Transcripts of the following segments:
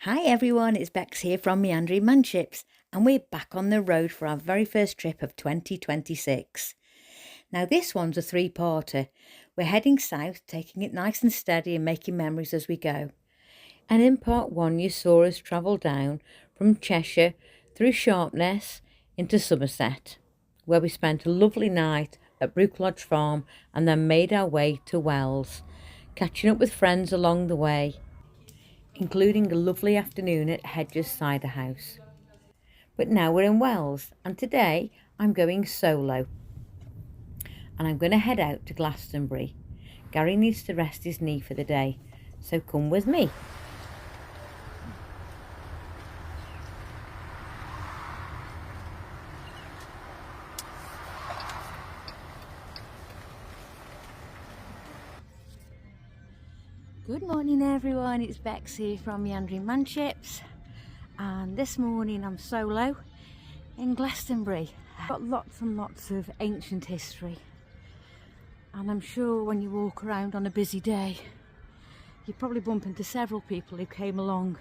Hi everyone, it's Bex here from Meandering Manships, and we're back on the road for our very first trip of 2026. Now this one's a three-parter. We're heading south, taking it nice and steady and making memories as we go. And in part one you saw us travel down from Cheshire through Sharpness into Somerset, where we spent a lovely night at Brook Lodge Farm and then made our way to Wells, catching up with friends along the way, including a lovely afternoon at Hedges Cider House. But now we're in Wells, and today I'm going solo. And I'm going to head out to Glastonbury. Gary needs to rest his knee for the day, so come with me. Good morning everyone, it's Bex here from Meandering Manships, and this morning I'm solo in Glastonbury. I've got lots and lots of ancient history, and I'm sure when you walk around on a busy day you probably bump into several people who came along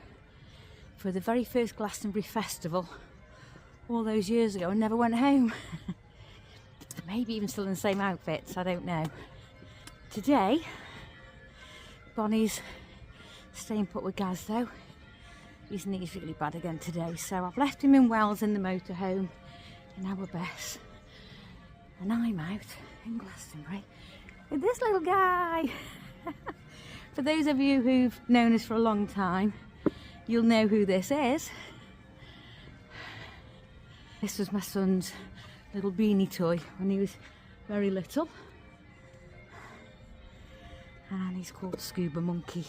for the very first Glastonbury festival all those years ago and never went home. Maybe even still in the same outfits, I don't know. Today Bonnie's staying put with Gaz though. His knee's really bad again today, so I've left him in Wells in the motorhome in our Bess, and I'm out in Glastonbury with this little guy. For those of you who've known us for a long time, you'll know who this is. This was my son's little beanie toy when he was very little. And he's called Scuba Monkey.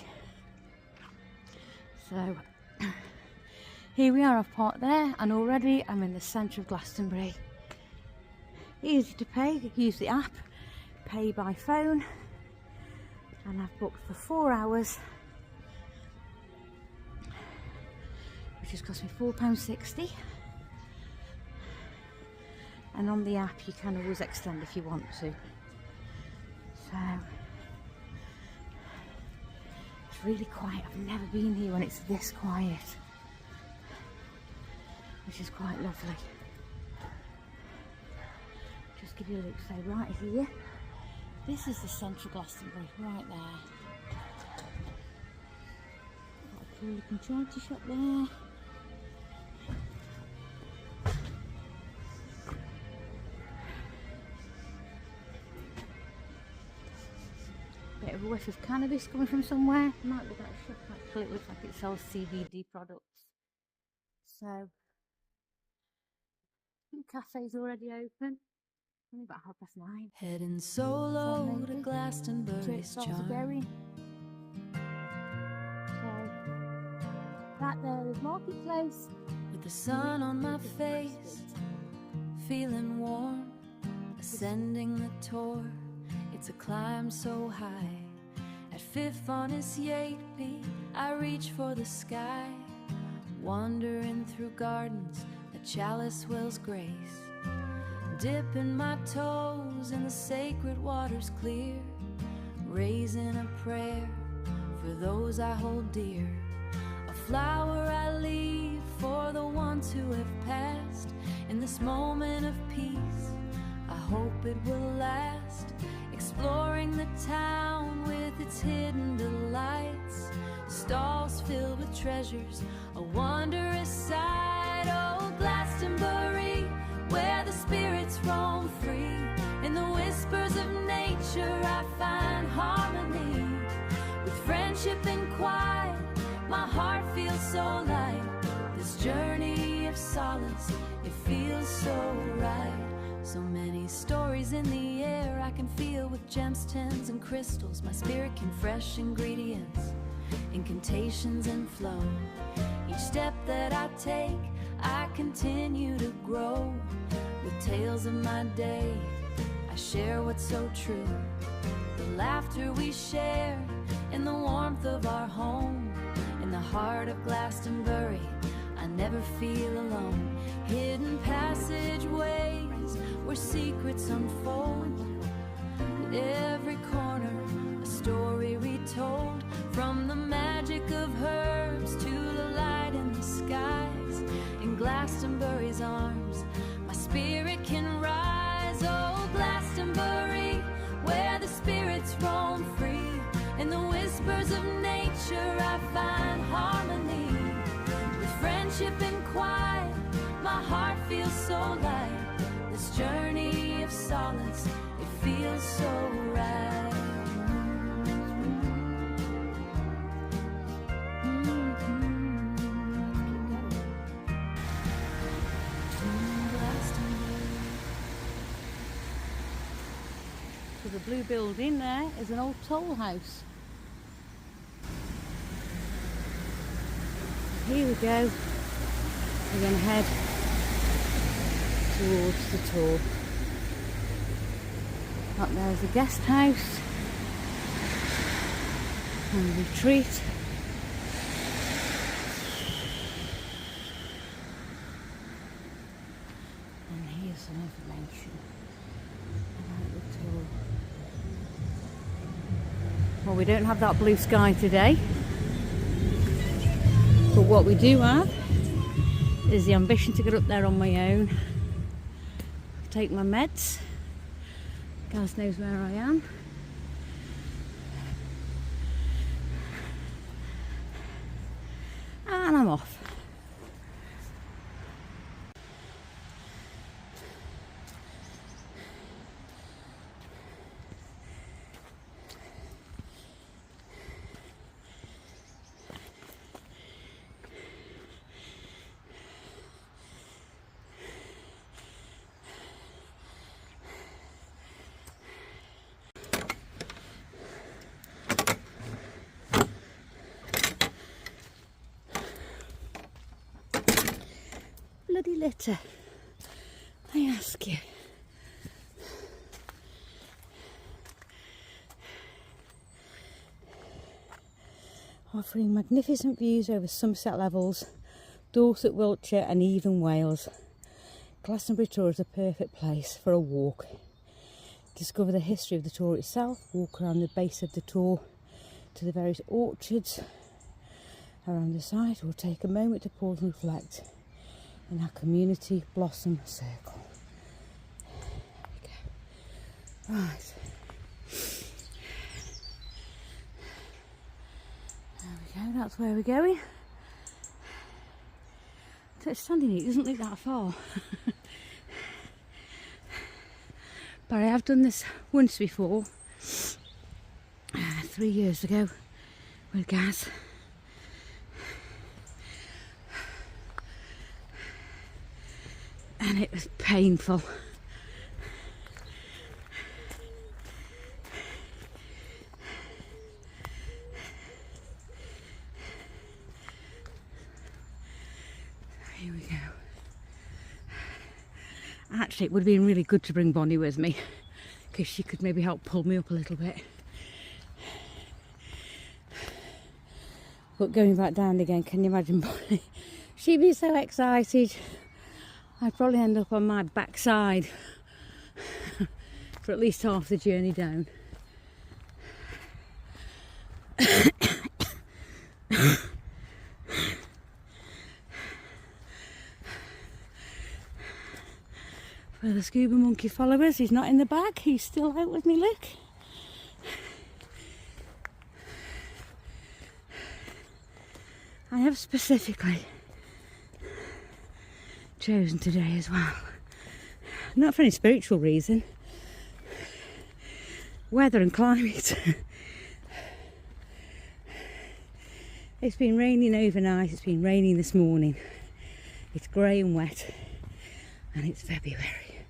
So here we are, I've parked there, and already I'm in the centre of Glastonbury. Easy to pay, use the app, pay by phone, and I've booked for 4 hours, which has cost me £4.60. And on the app you can always extend if you want to. So it's really quiet. I've never been here when it's this quiet, which is quite lovely. Just give you a look. So right here, this is the central Glastonbury, right there. Got a cool looking charity shop there. Bit of a whiff of cannabis coming from somewhere. Might be that shop actually. It looks like it sells CBD products. So, I think cafe's already open. Only about 9:30. Heading solo to Glastonbury's charm. So, that there is Marketplace. With the sun on my face, feeling warm, ascending the Tor. It's a climb so high. At 5th on his Yate, I reach for the sky, wandering through gardens that Chalice Well's grace, dipping my toes in the sacred waters clear, raising a prayer for those I hold dear. A flower I leave for the ones who have passed. In this moment of peace, I hope it will last. Exploring the town with its hidden delights, stalls filled with treasures, a wondrous sight. Oh, Glastonbury, where the spirits roam free. In the whispers of nature I find harmony. With friendship and quiet, my heart feels so light. This journey of solace, it feels so right. So many stories in the air I can feel with gemstones and crystals. My spirit can fresh ingredients, incantations and flow. Each step that I take, I continue to grow. With tales of my day, I share what's so true. The laughter we share in the warmth of our home. In the heart of Glastonbury, I never feel alone. Hidden passageways where secrets unfold. At every corner, a story retold. From the magic of herbs to the light Glastonbury's arms, my spirit can rise. Oh, Glastonbury, where the spirits roam free. In the whispers of nature I find harmony. With friendship and quiet, my heart feels so light. This journey of solace, it feels so right. So the blue building there is an old toll house. Here we go. We're going to head towards the Tor. Up there is a guest house and a retreat. And here's some information about the Tor. Well, we don't have that blue sky today, but what we do have is the ambition to get up there on my own, take my meds. Gaz knows where I am. And I'm off. Bloody litter, I ask you. Offering magnificent views over Somerset levels, Dorset, Wiltshire and even Wales. Glastonbury Tor is a perfect place for a walk. Discover the history of the Tor itself, walk around the base of the Tor to the various orchards around the site, or take a moment to pause and reflect in our community blossom circle. There we go. Right. There we go, that's where we're going. So it's standing here, it doesn't look that far. But I have done this once before, 3 years ago with Gaz. And it was painful. Here we go. Actually, it would have been really good to bring Bonnie with me, because she could maybe help pull me up a little bit. But going back down again, can you imagine Bonnie? She'd be so excited. I'd probably end up on my backside for at least half the journey down. For the scuba monkey followers, he's not in the bag, he's still out with me, look. I have specifically chosen today as well, not for any spiritual reason, weather and climate. It's been raining overnight, it's been raining this morning, it's grey and wet, and it's February,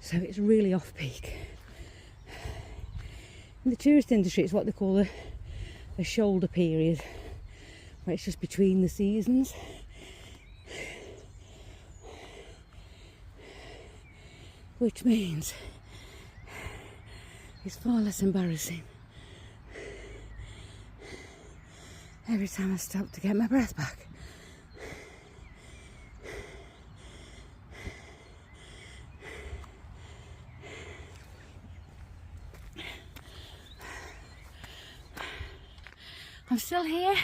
so it's really off peak. In the tourist industry, it's what they call a shoulder period, where it's just between the seasons. Which means it's far less embarrassing every time I stop to get my breath back. I'm still here,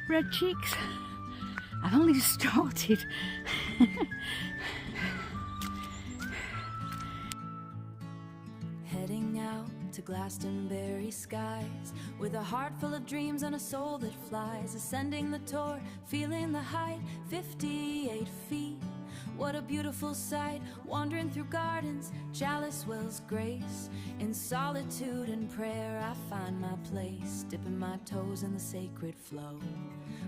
red cheeks, I've only just started. Heading out to Glastonbury skies with a heart full of dreams and a soul that flies, ascending the Tor, feeling the height, 58 feet. What a beautiful sight, wandering through gardens, Chalice Wells grace. In solitude and prayer I find my place, dipping my toes in the sacred flow.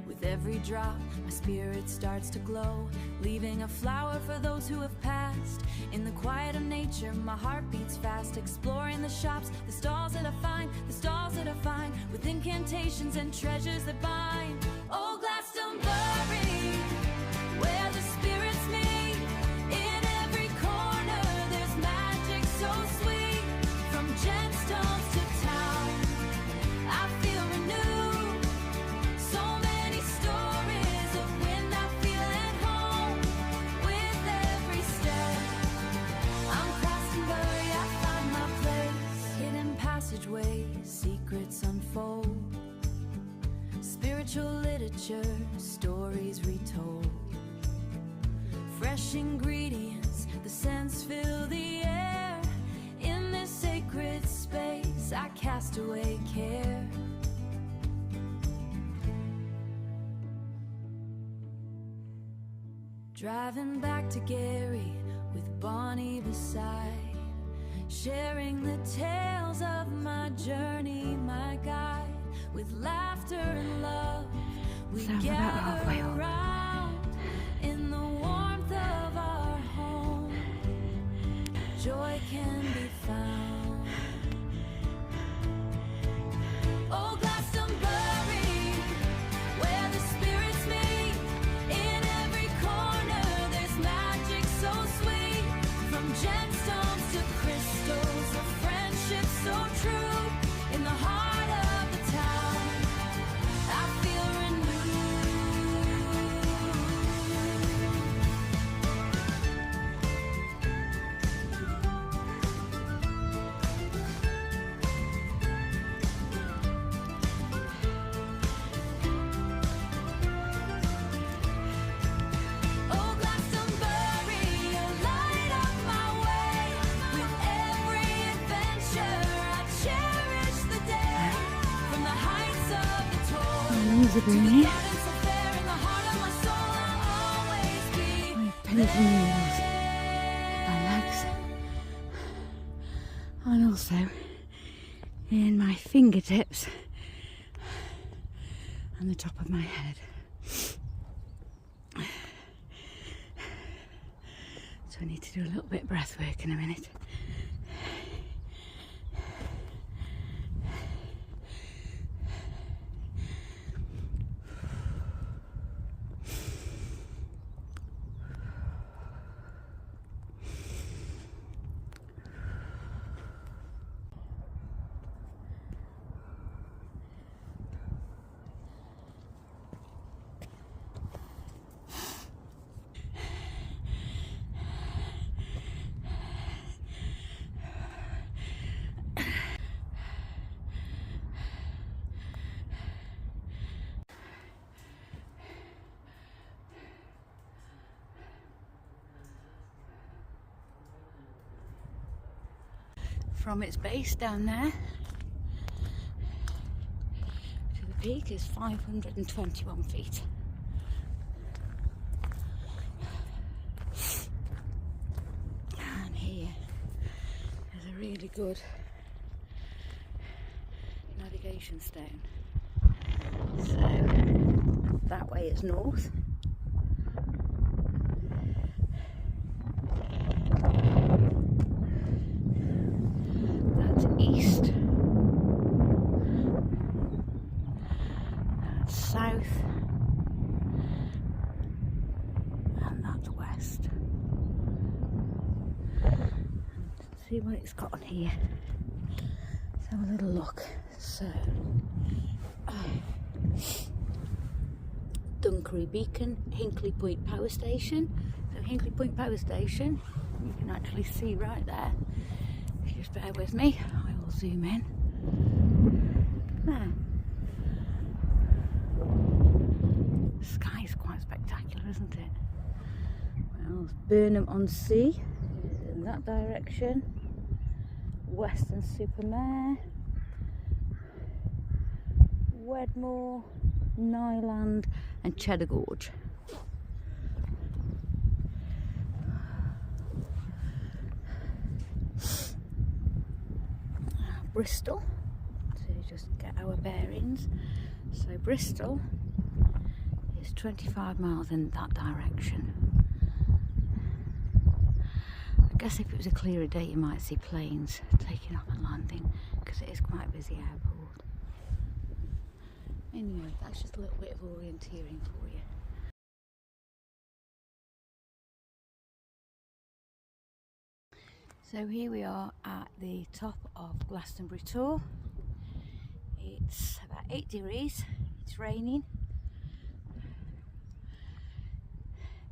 With every drop, my spirit starts to glow, leaving a flower for those who have passed. In the quiet of nature, my heart beats fast, exploring the shops, the stalls that I find, the stalls that I find, with incantations and treasures that bind. Oh, Glastonbury, where the spirits meet. In every corner, there's magic so sweet. From gemstones to town, I feel renewed. So many stories of when I feel at home. With every step, I'm Glastonbury, I find my place. Hidden passageways, secrets unfold. Spiritual literature, stories retold. Fresh ingredients, the scents fill the air. In this sacred space, I cast away care. Driving back to Gary with Bonnie beside, sharing the tales of my journey, my guide. With laughter and love, we So we're about gather halfway on. around in the warmth of our home. Joy can be found. Oh, Glastonbury, where the spirits meet. In every corner, there's magic so sweet. From gemstones to crystals, a friendship so true. In the heart of the town, I feel oh, Glastonbury, you light up my way. With every adventure, I cherish the day. From the heights of the Tor My knees are to the burning. gardens of fair, in the heart of my soul, I'll always be. My pins and needles, my legs, and also in my fingertips and the top of my head. So I need to do a little bit of breath work in a minute. From its base down there to the peak is 521 feet. And here is a really good navigation stone. So that way is north. That's east. That's south. And that's west. Let's see what it's got on here. Let's have a little look. So, Dunkery Beacon, Hinkley Point Power Station. So Hinkley Point Power Station, you can actually see right there. If you just bear with me, I will zoom in. There. The sky is quite spectacular. Burnham-on-Sea in that direction, Weston-super-Mare, Wedmore, Nyland and Cheddar Gorge. Bristol, to just get our bearings. So Bristol is 25 miles in that direction. I guess if it was a clearer day you might see planes taking off and landing, because it is quite a busy airport. Anyway, that's just a little bit of orienteering for you. So here we are at the top of Glastonbury Tor. It's about 8 degrees, it's raining,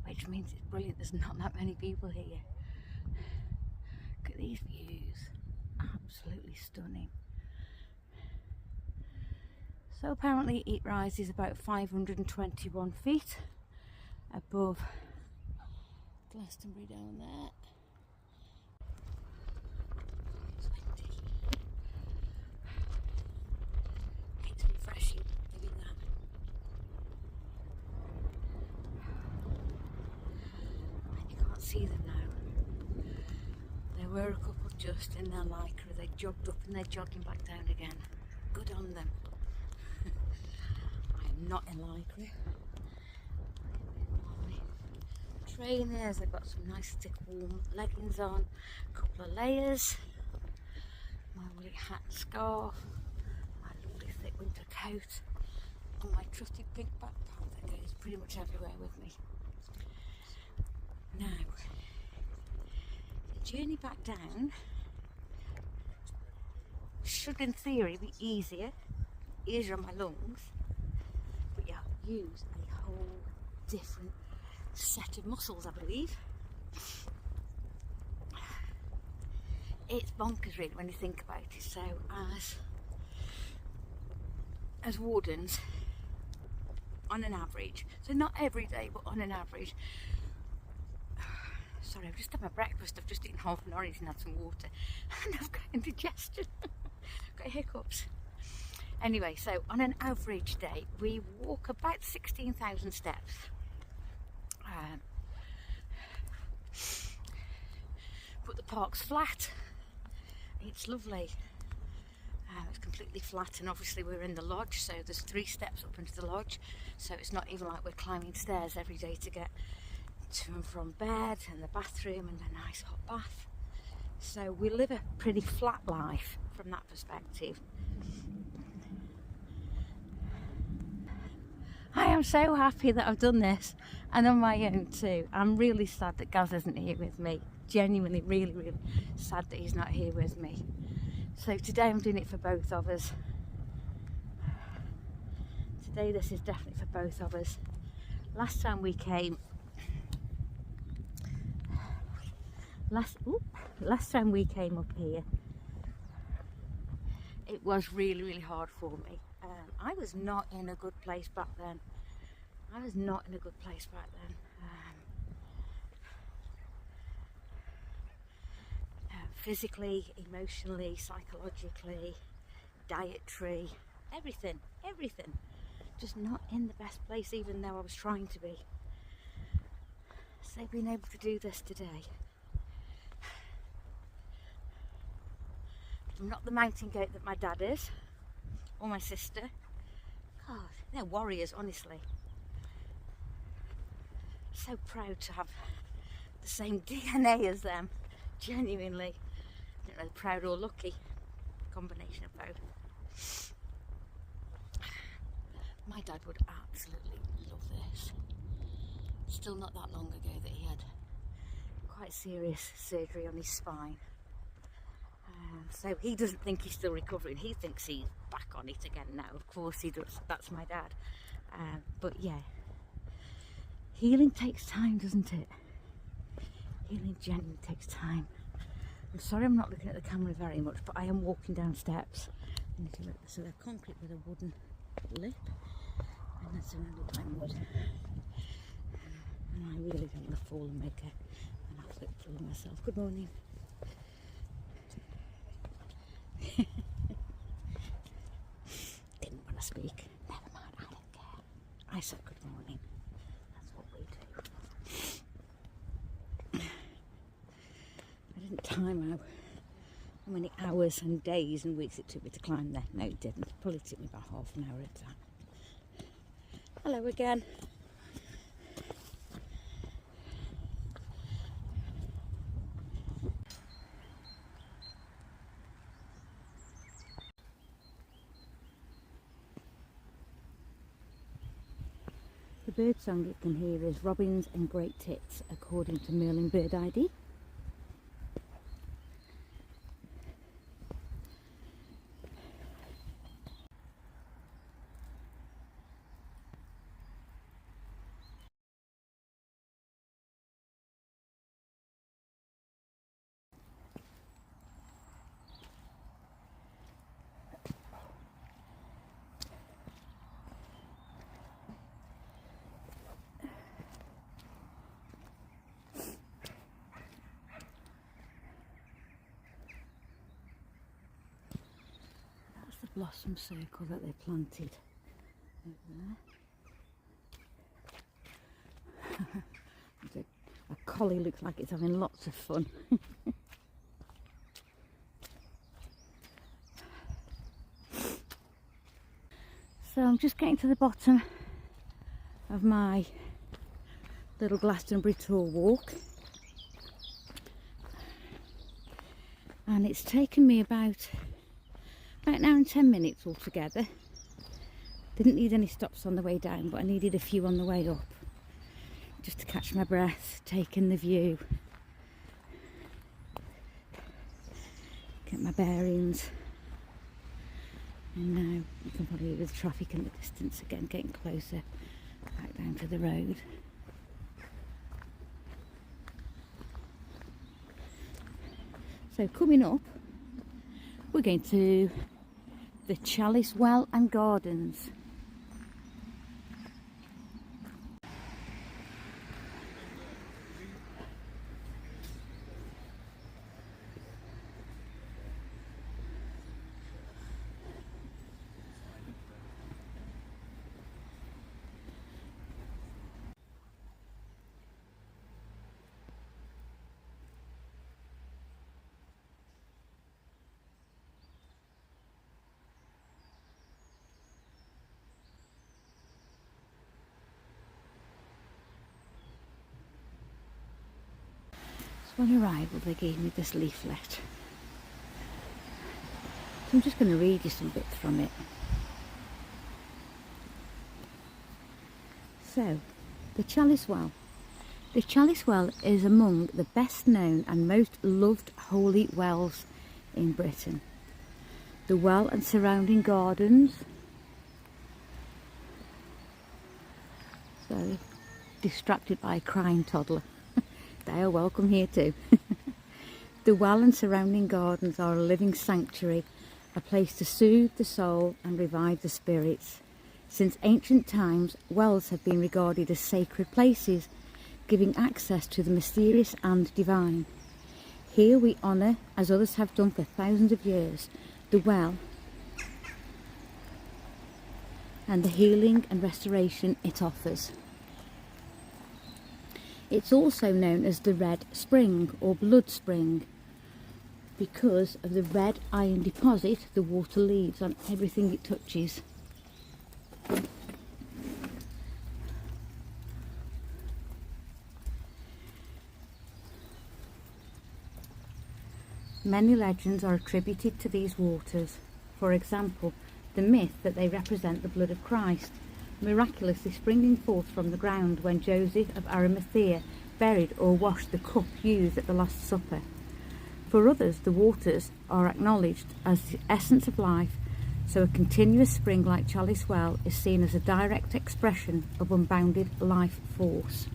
which means it's brilliant, there's not that many people here. Look at these views, absolutely stunning. So apparently it rises about 521 feet above Glastonbury down there. It's windy. It's refreshing doing that. And you can't see them now. There were a couple just in their lycra, they jogged up and they're jogging back down again. Good on them. I am not in lycra. Trainers, I've got some nice thick warm leggings on, a couple of layers, my woolly hat and scarf, my lovely thick winter coat, and my trusty pink backpack that goes pretty much everywhere with me. Now, the journey back down should in theory be easier on my lungs, but you use a whole different set of muscles, I believe. It's bonkers really when you think about it. So as wardens, on an average, so not every day but on an average, sorry, I've just had my breakfast, I've just eaten half an orange and had some water and I've got indigestion. Got hiccups. Anyway, so on an average day we walk about 16,000 steps. But the park's flat, it's lovely, it's completely flat, and obviously we're in the lodge, so there's 3 steps up into the lodge, so it's not even like we're climbing stairs every day to get to and from bed and the bathroom and a nice hot bath. So we live a pretty flat life from that perspective. I am so happy that I've done this, and on my own too. I'm really sad that Gaz isn't here with me. Genuinely, really, really sad that he's not here with me. So today I'm doing it for both of us. Today this is definitely for both of us. Last time we came, last time we came up here, it was really, really hard for me. I was not in a good place back then. Physically, emotionally, psychologically, dietary, everything. Just not in the best place, even though I was trying to be. So being able to do this today. I'm not the mountain goat that my dad is, or my sister. God, they're warriors, honestly. So proud to have the same DNA as them, genuinely. I don't know, proud or lucky, combination of both. My dad would absolutely love this. Still not that long ago that he had quite serious surgery on his spine. So he doesn't think he's still recovering, he thinks he's back on it again now. Of course he does, that's my dad. But yeah, healing takes time, doesn't it? Healing genuinely takes time. I'm sorry I'm not looking at the camera very much, but I am walking down steps. And if you look, so they're concrete with a wooden lip, and that's surrounded by mud. And I really don't want to fall and make slip through myself. Good morning. Didn't want to speak. Never mind, I don't care. I said good morning. That's what we do. I didn't time out how many hours and days and weeks it took me to climb there. No, it didn't. It probably took me about half an hour at a time. Hello again. The bird song you can hear is robins and great tits, according to Merlin Bird ID. Blossom circle that they planted over there. A collie looks like it's having lots of fun. So I'm just getting to the bottom of my little Glastonbury Tor walk, and it's taken me about an hour and 10 minutes altogether. Didn't need any stops on the way down, but I needed a few on the way up, just to catch my breath, take in the view, get my bearings. And now you can probably hear the traffic in the distance again, getting closer back down to the road. So coming up, we're going to the Chalice Well Gardens. On arrival they gave me this leaflet, so I'm just going to read you some bits from it. So, the Chalice Well. The Chalice Well is among the best known and most loved holy wells in Britain. The well and surrounding gardens, so distracted by a crying toddler. They are welcome here too. The well and surrounding gardens are a living sanctuary, a place to soothe the soul and revive the spirits. Since ancient times, wells have been regarded as sacred places, giving access to the mysterious and divine. Here we honour, as others have done for thousands of years, the well and the healing and restoration it offers. It's also known as the Red Spring or Blood Spring because of the red iron deposit the water leaves on everything it touches. Many legends are attributed to these waters. For example, the myth that they represent the blood of Christ, miraculously springing forth from the ground when Joseph of Arimathea buried or washed the cup used at the Last Supper. For others, the waters are acknowledged as the essence of life, so a continuous spring like Chalice Well is seen as a direct expression of unbounded life force.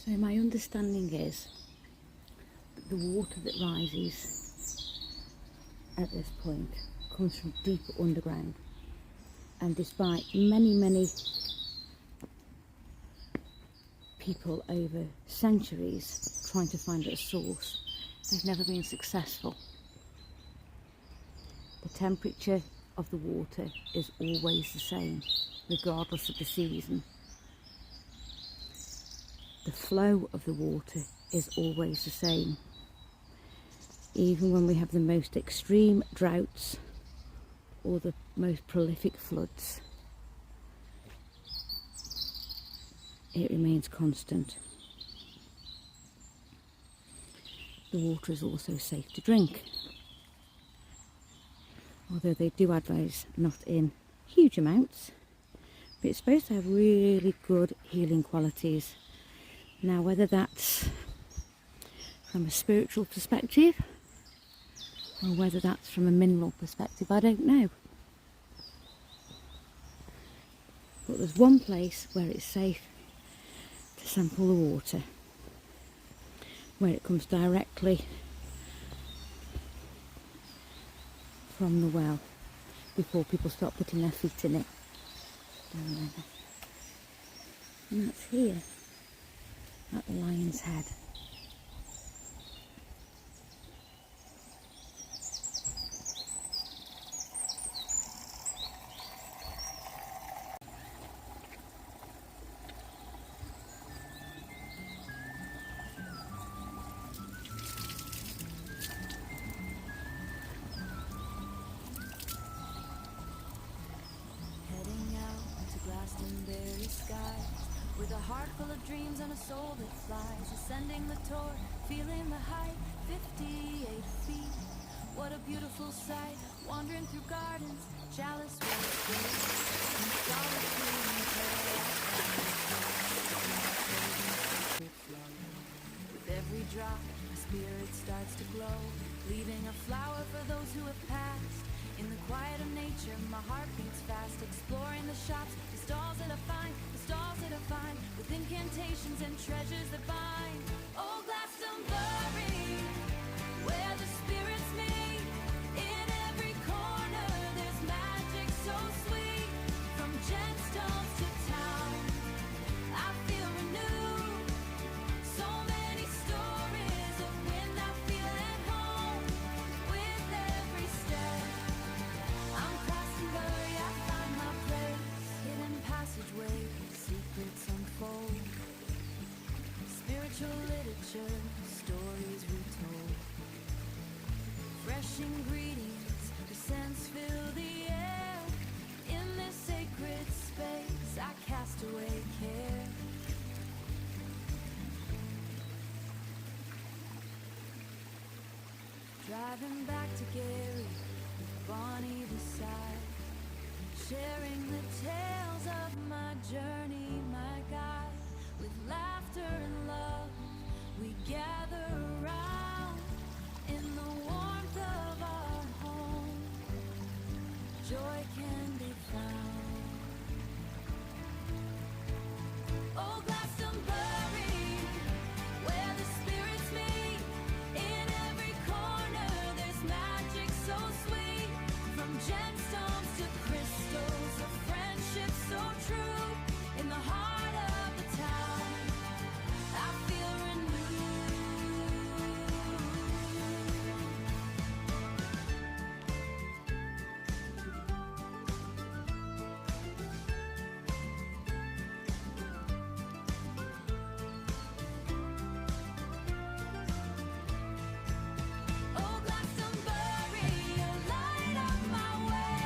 So my understanding is that the water that rises at this point comes from deep underground, and despite many people over centuries trying to find its source, they've never been successful. The temperature of the water is always the same, regardless of the season. The flow of the water is always the same. Even when we have the most extreme droughts or the most prolific floods, it remains constant. The water is also safe to drink, although they do advise not in huge amounts, but it's supposed to have really good healing qualities. Now, whether that's from a spiritual perspective or whether that's from a mineral perspective, I don't know. But there's one place where it's safe to sample the water, where it comes directly from the well before people start putting their feet in it. Down there. And that's here at the Lion's Head. Heading out to Glastonbury skies, with a heart full of dreams and a soul that flies, ascending the Tor, feeling the height, 58 feet. What a beautiful sight, wandering through gardens, Chalice Well Gardens, and solitude and with every drop, my spirit starts to glow, leaving a flower for those who have passed. In the quiet of nature, my heart beats fast, exploring the shops, the stalls that I find, with incantations and treasures that bind. Oh, Glastonbury, where the spirits meet, in every corner there's magic so sweet. From gemstones to town, I feel renewed. So many stories of when I feel at home. With every step I'm Glastonbury, I find my place. Hidden passageways, secrets unfold. Spiritual literature, stories retold. Fresh ingredients, the scents fill the air. In this sacred space, I cast away care. Driving back to Gary, with Bonnie beside, sharing the tales of my journey, my guide. With laughter and love, we gather around in the warmth of our home. Joy can be found. Oh, Glastonbury, where the spirits meet, in every corner there's magic so sweet. From gemstones to crystals, a friendship so true. In the heart of the town, I feel renewed. Oh, Glastonbury, you light up my way.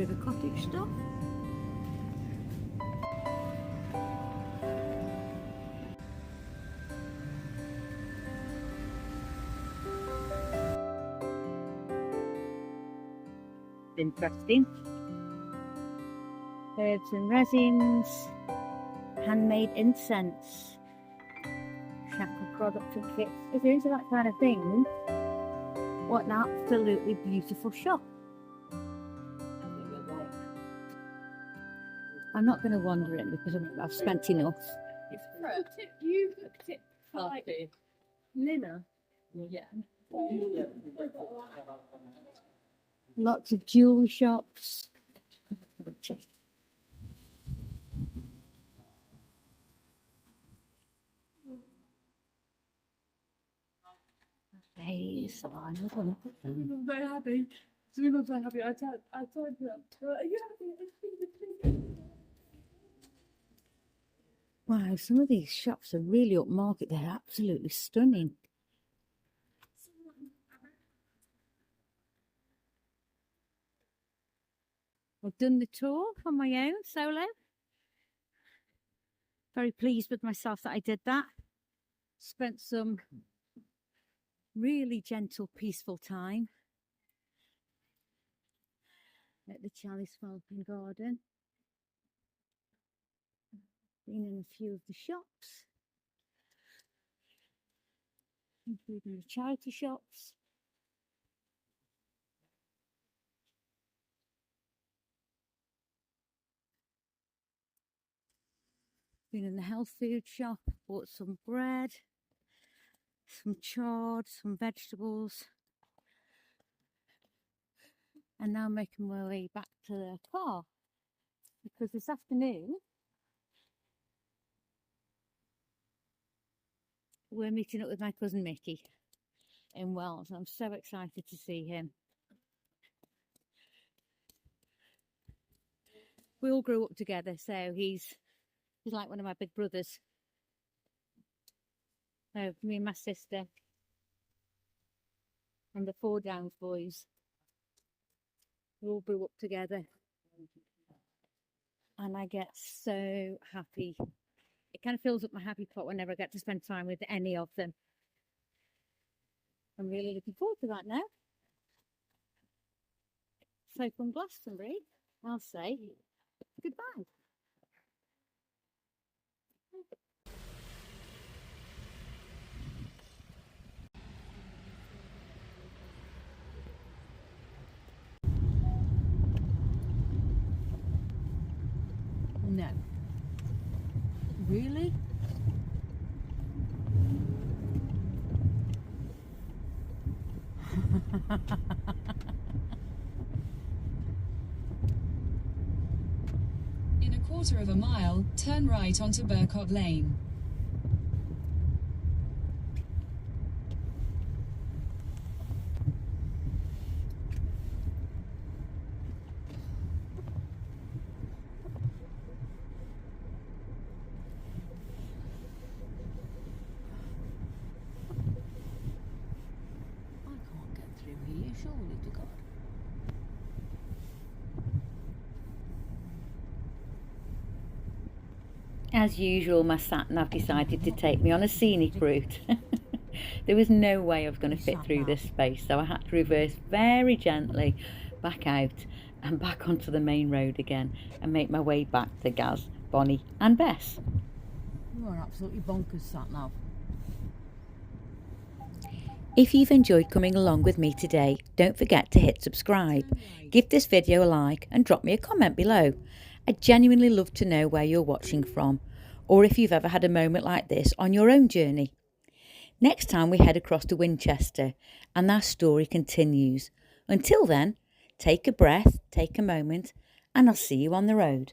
river cottage stuff. Interesting. Herbs and resins, handmade incense, shackle products and kits. If you're into that kind of thing, what an absolutely beautiful shop. I'm not going to wander in because I've spent enough. You looked it like Lina. Yeah. Lots of jewellery shops. Hey, so I'm very happy. So we're not very happy. I told you. Are you happy? wow, some of these shops are really upmarket. They're absolutely stunning. I've done the tour on my own, solo. Very pleased with myself that I did that. Spent some really gentle, peaceful time at the Chalice Well Garden. Been in a few of the shops, including the charity shops. Been in the health food shop, bought some bread, some chard, some vegetables. And now I'm making my way back to the car because this afternoon we're meeting up with my cousin Mickey in Wells. I'm so excited to see him. We all grew up together, so he's like one of my big brothers. So me and my sister and the Four Downs boys, we all grew up together. And I get so happy. It kind of fills up my happy pot whenever I get to spend time with any of them. I'm really looking forward to that now. So from Glastonbury, I'll say goodbye. No. Really? In a quarter of a mile, turn right onto Burcott Lane. Surely to God. As usual, my sat-nav decided to take me on a scenic route. There was no way I was going to fit through this space, so I had to reverse very gently back out and back onto the main road again and make my way back to Gaz, Bonnie and Bess. You are absolutely bonkers, sat-nav. If you've enjoyed coming along with me today, don't forget to hit subscribe. Give this video a like and drop me a comment below. I'd genuinely love to know where you're watching from, or if you've ever had a moment like this on your own journey. Next time we head across to Winchester and our story continues. Until then, take a breath, take a moment, and I'll see you on the road.